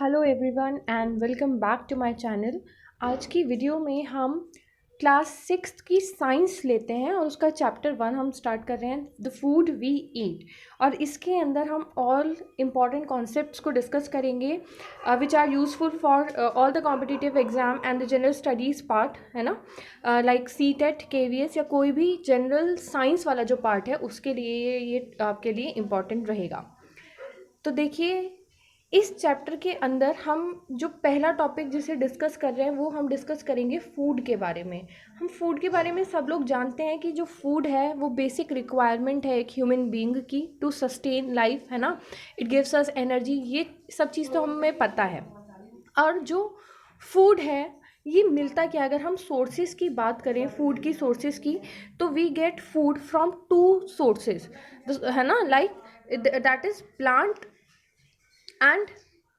Hello everyone and welcome back to my channel. आज की video में हम क्लास 6 की साइंस लेते हैं और उसका चैप्टर 1 हम स्टार्ट कर रहे हैं, द फूड वी ईट। और इसके अंदर हम ऑल इम्पॉर्टेंट कॉन्सेप्ट्स को डिस्कस करेंगे which are useful for all the competitive exam and the general studies part, है ना, लाइक सीटेट, केवीएस या कोई भी जनरल साइंस वाला जो पार्ट है उसके लिए ये आपके लिए इम्पॉर्टेंट रहेगा। तो देखिए, इस चैप्टर के अंदर हम जो पहला टॉपिक जिसे डिस्कस कर रहे हैं वो हम डिस्कस करेंगे फूड के बारे में। हम फूड के बारे में सब लोग जानते हैं कि जो फूड है वो बेसिक रिक्वायरमेंट है एक ह्यूमन बीइंग की टू सस्टेन लाइफ, है ना। इट गिव्स अस एनर्जी, ये सब चीज़ तो हमें पता है। और जो फूड है ये मिलता क्या, अगर हम सोर्सेज की बात करें फूड की सोर्सेज की, तो we get food from 2 sources, है ना, like that is plant and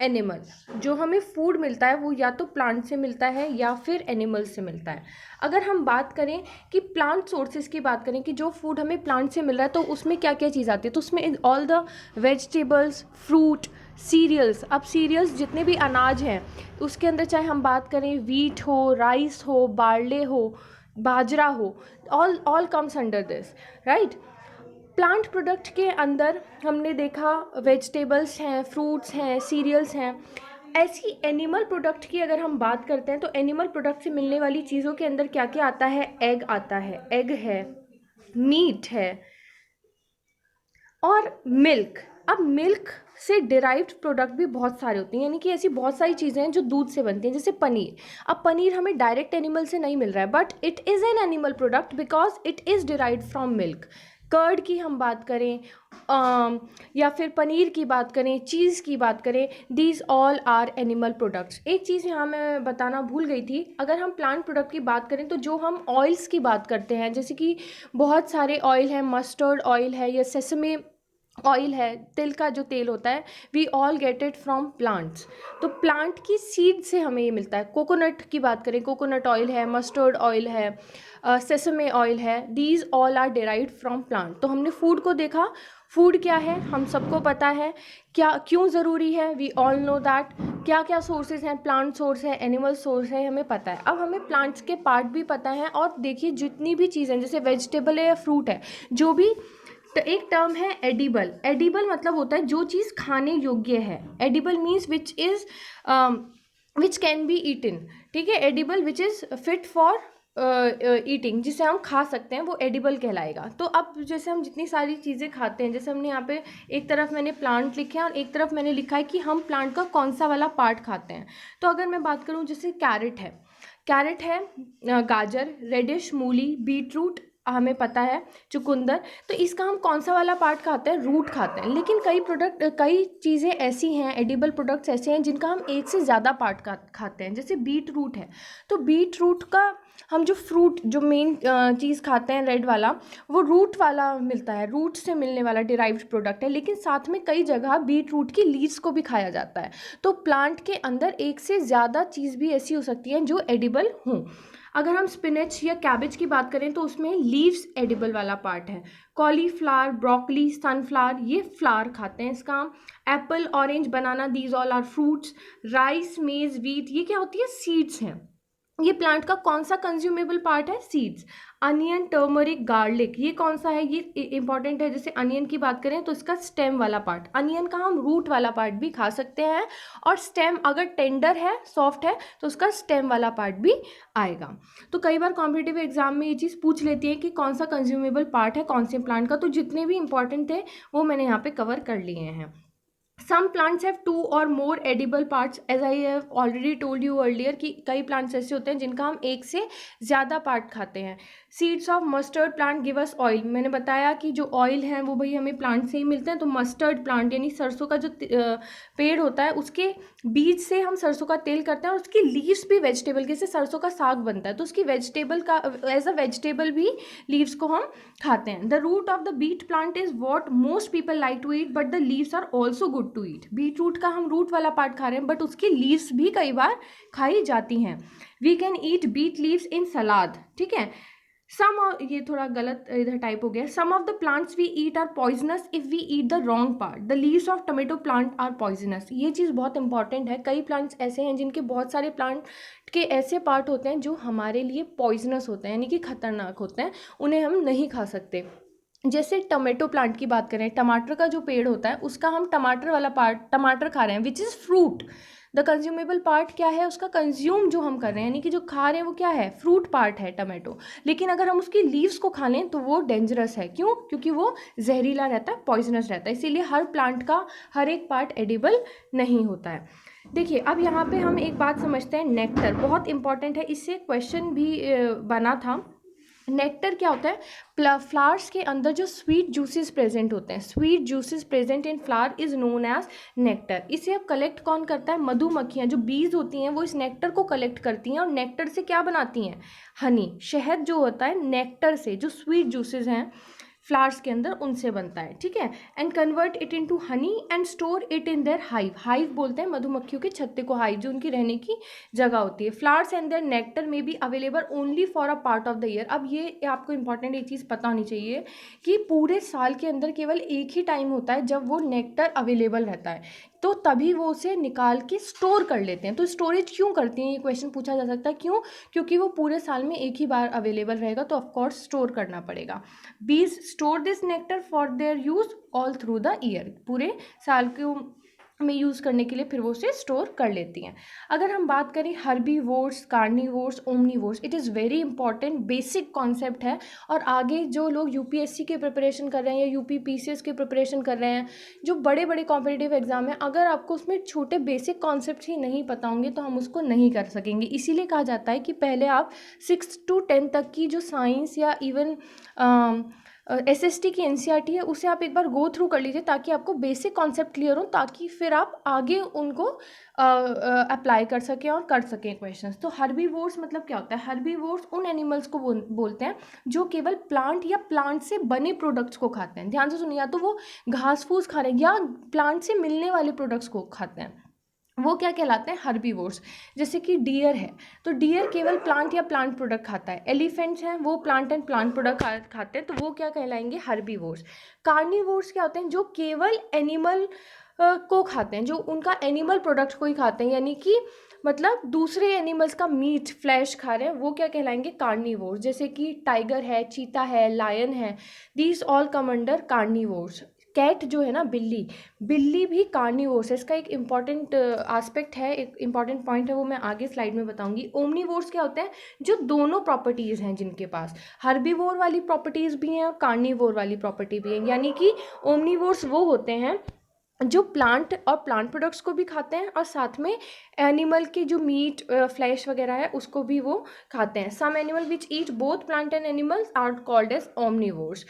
animal. जो हमें फूड मिलता है वो या तो प्लांट से मिलता है या फिर एनिमल से मिलता है। अगर हम बात करें कि प्लांट सोर्सेज की बात करें कि जो फूड हमें प्लांट से मिल रहा है तो उसमें क्या क्या चीज़ आती है, तो उसमें all the vegetables, fruit, cereals. अब सीरियल्स जितने भी अनाज हैं उसके अंदर चाहे हम बात करें वीट हो, राइस हो, बार्ले हो, बाजरा हो, all comes under this, right. Plant product के अंदर हमने देखा वेजिटेबल्स हैं, फ्रूट्स हैं, सीरियल्स हैं। ऐसी एनिमल प्रोडक्ट की अगर हम बात करते हैं तो एनिमल प्रोडक्ट से मिलने वाली चीज़ों के अंदर क्या क्या आता है, एग आता है, एग है, मीट है और मिल्क। अब मिल्क से डिराइव्ड प्रोडक्ट भी बहुत सारे होते हैं, यानी कि ऐसी बहुत सारी चीज़ें हैं जो दूध से बनती हैं, जैसे पनीर। अब पनीर हमें डायरेक्ट एनिमल से नहीं मिल रहा है but it is an animal product because it is derived from milk. Curd की हम बात करें या फिर पनीर की बात करें, चीज़ की बात करें, these all are animal products. एक चीज़ यहाँ मैं बताना भूल गई थी, अगर हम प्लांट प्रोडक्ट की बात करें तो जो हम ऑयल्स की बात करते हैं, जैसे कि बहुत सारे ऑयल हैं, मस्टर्ड ऑयल है या सेसमे ऑयल है, तिल का जो तेल होता है, we all get it from plants. तो प्लांट की सीड से हमें ये मिलता है। कोकोनट की बात करें, कोकोनट ऑयल है, मस्टर्ड ऑयल है, सेसमे ऑयल है, these all are derived from plant. तो हमने फूड को देखा, फूड क्या है हम सबको पता है, क्या क्यों ज़रूरी है, वी ऑल नो दैट। क्या क्या सोर्सेज हैं, प्लांट सोर्स है, एनिमल सोर्स है, हमें पता है। अब हमें प्लांट्स के पार्ट भी पता है। और देखिए जितनी भी चीज़ें जैसे वेजिटेबल है या फ्रूट है, जो भी, तो एक टर्म है एडिबल। एडिबल मतलब होता है जो चीज़ खाने योग्य है। Edible means which can be eaten, ठीक है। Edible which is fit for eating, जिसे हम खा सकते हैं, वो एडिबल कहलाएगा। तो अब जैसे हम जितनी सारी चीज़ें खाते हैं, जैसे हमने यहाँ पे एक तरफ मैंने प्लांट लिखे हैं और एक तरफ मैंने लिखा है कि हम प्लांट का कौन सा वाला पार्ट खाते हैं। तो अगर मैं बात करूँ, जैसे कैरेट है, गाजर, रेडिश मूली, बीट रूट, हमें पता है चुकंदर, तो इसका हम कौन सा वाला पार्ट खाते हैं, रूट खाते हैं। लेकिन कई चीज़ें ऐसी हैं, एडिबल प्रोडक्ट्स ऐसे हैं जिनका हम एक से ज़्यादा पार्ट खाते हैं, जैसे बीट रूट है। तो बीट रूट का हम जो फ्रूट, जो मेन चीज़ खाते हैं रेड वाला, वो रूट वाला मिलता है, रूट से मिलने वाला डिराइव्ड प्रोडक्ट है। लेकिन साथ में कई जगह बीट रूट की लीव्स को भी खाया जाता है। तो प्लांट के अंदर एक से ज़्यादा चीज़ भी ऐसी हो सकती हैं जो एडिबल हों। अगर हम स्पिनच या कैबेज की बात करें तो उसमें लीव्स एडिबल वाला पार्ट है। कॉलीफ्लावर, ब्रोकली, सनफ्लावर, ये फ्लावर खाते हैं इसका हम। Apple, orange, banana, these all are fruits. Rice, maize, wheat, ये क्या होती है, सीड्स हैं। ये प्लांट का कौन सा कंज्यूमेबल पार्ट है, सीड्स। अनियन, टर्मरिक, गार्लिक, ये कौन सा है, ये इंपॉर्टेंट है। जैसे अनियन की बात करें तो इसका स्टेम वाला पार्ट, अनियन का हम रूट वाला पार्ट भी खा सकते हैं, और स्टेम अगर टेंडर है, सॉफ्ट है, तो उसका स्टेम वाला पार्ट भी आएगा। तो कई बार कॉम्पिटिटिव एग्जाम में ये चीज़ पूछ लेती है कि कौन सा कंज्यूमेबल पार्ट है कौन से प्लांट का। तो जितने भी इंपॉर्टेंट थे वो मैंने यहाँ पे कवर कर लिए हैं। Some plants have 2 or more edible parts, as I have already told you earlier कि कई plants ऐसे होते हैं जिनका हम एक से ज़्यादा पार्ट खाते हैं। Seeds of mustard plant give us oil, मैंने बताया कि जो ऑयल है वो भाई हमें प्लांट से ही मिलते हैं। तो मस्टर्ड प्लांट यानी सरसों का जो पेड़ होता है उसके बीज से हम सरसों का तेल करते हैं, और उसकी लीव्स भी वेजिटेबल, जैसे सरसों का साग बनता है तो उसकी वेजिटेबल का एज अ वेजिटेबल भी लीव्स को हम खाते हैं। The root of the beet plant is what most people like to eat but the leaves are also good to eat. Beet root का हम रूट वाला पार्ट खा रहे हैं बट उसकी लीव्स भी कई बार खाई जाती हैं। We can eat beet leaves in salad, ठीक है। ये थोड़ा गलत इधर टाइप हो गया, some of the plants we eat are poisonous if we eat the wrong part, the leaves of tomato plant are poisonous. ये चीज़ बहुत इंपॉर्टेंट है, कई प्लांट्स ऐसे हैं जिनके बहुत सारे प्लांट के ऐसे पार्ट होते हैं जो हमारे लिए पॉइजनस होते हैं, यानी कि खतरनाक होते हैं, उन्हें हम नहीं खा सकते। जैसे टमाटो प्लांट की बात करें, टमाटर का जो पेड़ होता है उसका हम टमाटर वाला पार्ट टमाटर खा रहे हैं, which is fruit. The consumable part क्या है उसका, कंज्यूम जो हम कर रहे हैं यानी कि जो खा रहे हैं वो क्या है, फ्रूट पार्ट है टमाटो। लेकिन अगर हम उसकी लीव्स को खा लें तो वो डेंजरस है, क्यों, क्योंकि वो जहरीला रहता है, पॉइजनस रहता है, इसीलिए हर प्लांट का हर एक पार्ट एडिबल नहीं होता है। देखिए अब यहाँ पे हम एक बात समझते हैं, नेक्टर बहुत इंपॉर्टेंट है, इससे क्वेश्चन भी बना था। नेक्टर क्या होता है, फ्लावर्स के अंदर जो स्वीट जूसेस प्रेजेंट होते हैं, sweet juices present in flower is known as nectar. इसे अब कलेक्ट कौन करता है, मधुमक्खियाँ, जो बीज होती हैं वो इस नेक्टर को कलेक्ट करती हैं और नेक्टर से क्या बनाती हैं, हनी, शहद जो होता है नेक्टर से, जो स्वीट जूसेस हैं फ्लावर्स के अंदर उनसे बनता है, ठीक है। And convert it into honey and store it in their hive, hive बोलते हैं मधुमक्खियों के छत्ते को, हाइव जो उनकी रहने की जगह होती है। फ्लावर्स एंड देयर नेक्टर में be available only for a part of the year. अब ये आपको इंपॉर्टेंट एक चीज़ पता होनी चाहिए कि पूरे साल के अंदर केवल एक ही टाइम होता है जब वो नेक्टर अवेलेबल रहता है, तो तभी वो उसे निकाल के स्टोर कर लेते हैं। तो स्टोरेज क्यों करती हैं, ये क्वेश्चन पूछा जा सकता है, क्यों, क्योंकि वो पूरे साल में एक ही बार अवेलेबल रहेगा तो ऑफकोर्स स्टोर करना पड़ेगा। बीज store this nectar for their use all through the year, पूरे साल के में यूज़ करने के लिए फिर वो उसे स्टोर कर लेती हैं। अगर हम बात करें herbivores, carnivores, omnivores, it is very important, basic concept है, और आगे जो लोग यूपीएससी के प्रिपरेशन कर रहे हैं या यूपी पीसीएस के प्रिपरेशन कर रहे हैं, जो बड़े बड़े कॉम्पिटिटिव एग्जाम हैं, अगर आपको उसमें छोटे बेसिक कॉन्सेप्ट ही नहीं पता होंगे तो हम उसको नहीं कर सकेंगे। इसीलिए कहा जाता है कि पहले आप 6 to 10 तक की जो साइंस या इवन एसएसटी की एनसीईआरटी है उसे आप एक बार गो थ्रू कर लीजिए, ताकि आपको बेसिक कॉन्सेप्ट क्लियर हो, ताकि फिर आप आगे उनको अप्लाई कर सकें और कर सकें क्वेश्चंस। तो हर्बीवोर्स मतलब क्या होता है, हर्बीवोर्स उन एनिमल्स को बोलते हैं जो केवल प्लांट या प्लांट से बने प्रोडक्ट्स को खाते हैं। ध्यान से सुनिए, या तो वो घास फूस खा रहे हैं या प्लांट से मिलने वाले प्रोडक्ट्स को खाते हैं, वो क्या कहलाते हैं, हर्बीवोर्स। जैसे कि डियर है तो डियर केवल प्लांट या प्लांट प्रोडक्ट खाता है, एलिफेंट्स हैं वो प्लांट एंड प्लांट प्रोडक्ट खाते हैं, तो वो क्या कहलाएंगे, हर्बीवोर्स। कार्निवोर्स क्या होते हैं, जो केवल एनिमल को खाते हैं, जो उनका एनिमल प्रोडक्ट को ही खाते हैं, यानी कि मतलब दूसरे एनिमल्स का मीट फ्लैश खा रहे हैं, वो क्या कहलाएंगे, कार्निवोर्स। जैसे कि टाइगर है, चीता है, लायन है, these all come under carnivores. Cat जो है ना, बिल्ली, बिल्ली भी कार्निवोर्स है। इसका एक इंपॉर्टेंट एस्पेक्ट है, एक इंपॉर्टेंट पॉइंट है, वो मैं आगे स्लाइड में बताऊंगी। ओमनीवोर्स क्या होते हैं, जो दोनों प्रॉपर्टीज़ हैं जिनके पास, हर्बीवोर वाली प्रॉपर्टीज़ भी हैं और कार्निवोर वाली प्रॉपर्टी भी है, यानी कि ओमनीवोर्स वो होते हैं जो प्लांट और प्लांट प्रोडक्ट्स को भी खाते हैं और साथ में एनिमल की जो मीट फ्लैश वगैरह है उसको भी वो खाते हैं। Some animal which eat both plant and animals are called as omnivores.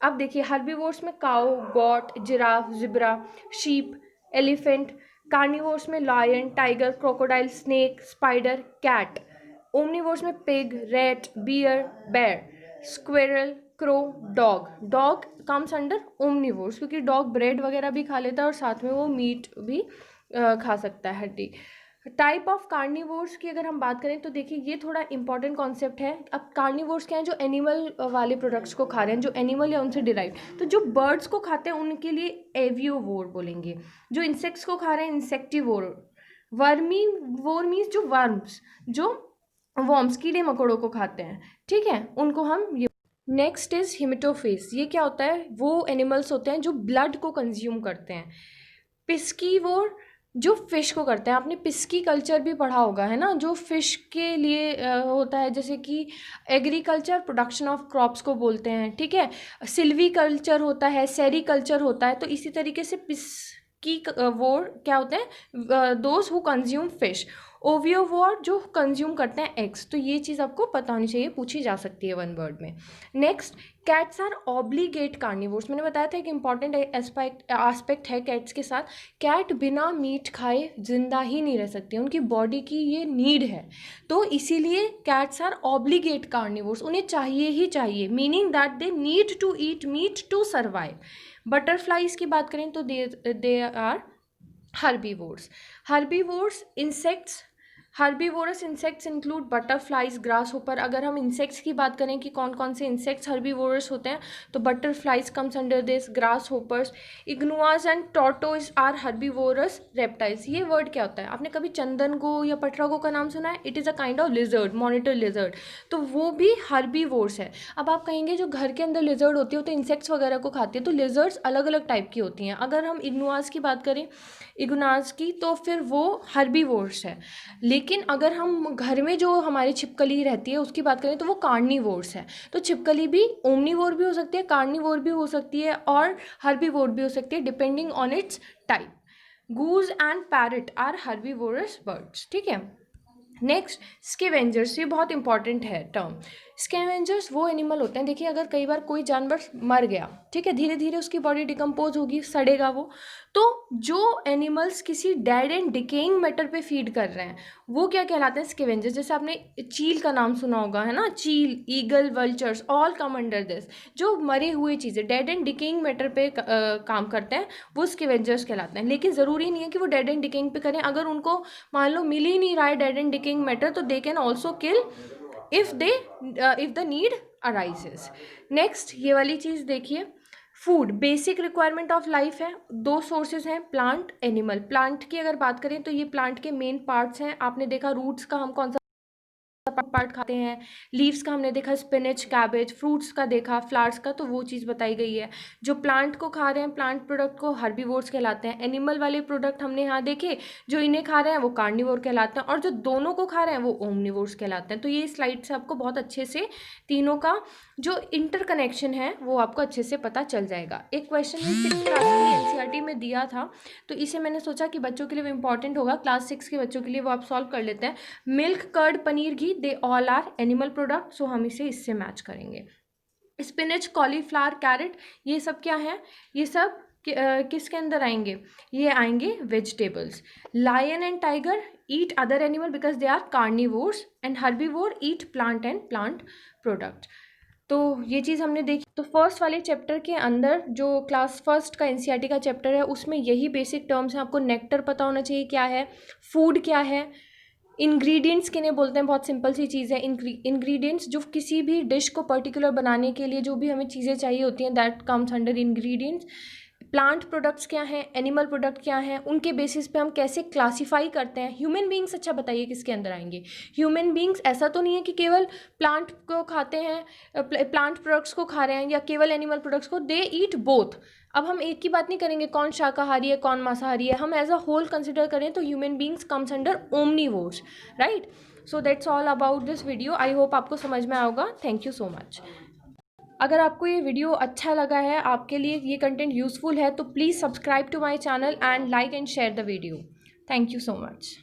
अब देखिए हर्बीवोर्स में cow, goat, giraffe, zebra, sheep, elephant. Carnivores में lion, tiger, crocodile, snake, spider, cat. Omnivores में pig, rat, bear, bear, squirrel, crow, dog. Dog comes under omnivores क्योंकि dog bread वगैरह भी खा लेता है और साथ में वो मीट भी खा सकता है, हड्डी। टाइप ऑफ कार्निवोर्स की अगर हम बात करें तो देखिए ये थोड़ा इंपॉर्टेंट कॉन्सेप्ट है। अब कार्निवोर्स क्या है, जो एनिमल वाले प्रोडक्ट्स को खा रहे हैं, जो एनिमल या उनसे डिराइव। तो जो बर्ड्स को खाते हैं उनके लिए एवियोवोर बोलेंगे, जो इंसेक्ट्स को खा रहे हैं इंसेक्टिवोर। वर्मीवोर मीन्स जो वर्म्स, जो वर्म्स कीड़े मकोड़ों को खाते हैं, ठीक है, उनको हम ये। Next is haematophage. ये क्या होता है, वो एनिमल्स होते हैं जो ब्लड को कंज्यूम करते हैं। पिस्कीवोर जो फिश को करते हैं, आपने पिस्की कल्चर भी पढ़ा होगा है ना, जो फिश के लिए होता है, जैसे कि एग्रीकल्चर प्रोडक्शन ऑफ क्रॉप्स को बोलते हैं, ठीक है। सिल्वी कल्चर होता है, सेरी कल्चर होता है, तो इसी तरीके से पिस्की वोर क्या होते हैं, दोज हु कंज्यूम फिश। ओवियोवोर जो कंज्यूम करते हैं एग्स। तो ये चीज़ आपको पता होनी चाहिए, पूछी जा सकती है वन वर्ड में। Next, cats are obligate carnivores. मैंने बताया था एक इंपॉर्टेंट एस्पेक्ट है कैट्स के साथ, कैट बिना मीट खाए जिंदा ही नहीं रह सकती, उनकी बॉडी की ये नीड है, तो इसीलिए कैट्स आर ऑब्लिगेट कार्निवोर्स, उन्हें चाहिए ही चाहिए, meaning that they need to eat meat to survive. Butterflies की बात करें तो they are herbivores. Herbivores insects herbivorous insects include butterflies, grasshopper. अगर हम इंसेक्ट्स की बात करें कि कौन कौन से इंसेक्ट्स हर्बीवोरस होते हैं, तो butterflies comes under this, grasshoppers, iguanas and tortoise are herbivorous reptiles. ये वर्ड क्या होता है? आपने कभी चंदनगो या पटरागो का नाम सुना है? It is a kind of lizard, monitor lizard, तो वो भी हर्बीवोर्स है। अब आप कहेंगे जो घर के अंदर लिजर्ड होती है तो इंसेक्ट्स वगैरह को खाती है, तो लिजर्ड्स अलग अलग टाइप की होती हैं। अगर हम इग्नुआज की बात करें, इग्नुआज की, तो फिर वो हर्बीवोर्स है। लेकिन अगर हम घर में जो हमारी छिपकली रहती है उसकी बात करें तो वो कार्निवोर्स है। तो छिपकली भी ओमनीवोर भी हो सकती है, कार्निवोर भी हो सकती है, और हर्बीवोर भी हो सकती है, depending on its type. Goose and parrot are herbivorous birds, ठीक है। नेक्स्ट, स्केवेंजर्स, ये बहुत इंपॉर्टेंट है टर्म। स्केवेंजर्स वो एनिमल होते हैं, देखिए अगर कई बार कोई जानवर मर गया, ठीक है, धीरे धीरे उसकी बॉडी डिकम्पोज होगी, सड़ेगा वो, तो जो एनिमल्स किसी डेड एंड डिकेइंग मैटर पे फीड कर रहे हैं वो क्या कहलाते हैं? स्केवेंजर्स। जैसे आपने चील का नाम सुना होगा, है ना, चील, eagle, vultures, all come under this. जो मरे हुए चीज़ें डेड एंड डिकेइंग मैटर पे काम करते हैं वो स्केवेंजर्स कहलाते हैं। लेकिन ज़रूरी नहीं है कि वो डेड एंड डिकेइंग पे करें, अगर उनको मान लो मिल ही नहीं रहा है डेड एंड डिकेइंग मैटर, तो they can also kill if the need arises. Next, ये वाली चीज़ देखिए, food basic requirement of life है। दो सोर्सेज हैं, प्लांट, एनिमल। प्लांट की अगर बात करें तो ये प्लांट के मेन पार्ट्स हैं। आपने देखा रूट्स का हम कौन सा पार्ट खाते हैं, लीव्स का हमने देखा स्पिनच, कैबेज, फ्रूट्स का देखा, फ्लावर्स का, तो वो चीज़ बताई गई है। जो प्लांट को खा रहे हैं, प्लांट प्रोडक्ट को हर्बीवोर्स कहलाते हैं। एनिमल वाले प्रोडक्ट हमने यहाँ देखे, जो इन्हें खा रहे हैं वो कार्निवोर कहलाते हैं, और जो दोनों को खा रहे हैं वो ओमनिवोर्स कहलाते हैं। तो ये स्लाइड से आपको बहुत अच्छे से तीनों का जो इंटरकनेक्शन है वो आपको अच्छे से पता चल जाएगा। एक क्वेश्चन में 6th क्लास की एनसीईआरटी में दिया था, तो इसे मैंने सोचा कि बच्चों के लिए वो इंपॉर्टेंट होगा, क्लास 6 के बच्चों के लिए, वो आप सॉल्व कर लेते हैं। Milk, curd, paneer, ghee, they all are animal product, so हम इसे इससे मैच करेंगे। स्पिनच, कॉलीफ्लावर, कैरेट, ये सब क्या है? ये सब किसके अंदर आएंगे? ये आएंगे vegetables. Lion and tiger eat other animal because they are carnivores, and herbivore eat plant and plant product. तो ये चीज़ हमने देखी। तो फर्स्ट वाले चैप्टर के अंदर जो क्लास फर्स्ट का एनसीईआरटी का चैप्टर है उसमें यही बेसिक टर्म्स हैं। आपको नेक्टर पता होना चाहिए क्या है, फूड क्या है, इंग्रेडिएंट्स किन्हें बोलते हैं, बहुत सिंपल सी चीज़ है। इंग्रेडिएंट्स जो किसी भी डिश को पर्टिकुलर बनाने के लिए जो भी हमें चीज़ें चाहिए होती हैं, that comes under ingredients. Plant products क्या हैं, एनिमल प्रोडक्ट क्या हैं, उनके बेसिस पे हम कैसे क्लासीफाई करते हैं। ह्यूमन बींग्स, अच्छा बताइए किसके अंदर आएंगे? ह्यूमन बींग्स ऐसा तो नहीं है कि केवल प्लांट को खाते हैं, प्लांट प्रोडक्ट्स को खा रहे हैं, या केवल एनिमल प्रोडक्ट्स को, दे ईट बोथ। अब हम एक की बात नहीं करेंगे कौन शाकाहारी है कौन मांसाहारी है, हम एज अ होल कंसिडर करें तो human beings comes under omnivores, right. So that's all about this video. I hope आपको समझ में आएगा। Thank you so much. अगर आपको ये वीडियो अच्छा लगा है, आपके लिए ये कंटेंट यूज़फुल है, तो please subscribe to my channel and like and share the video. Thank you so much.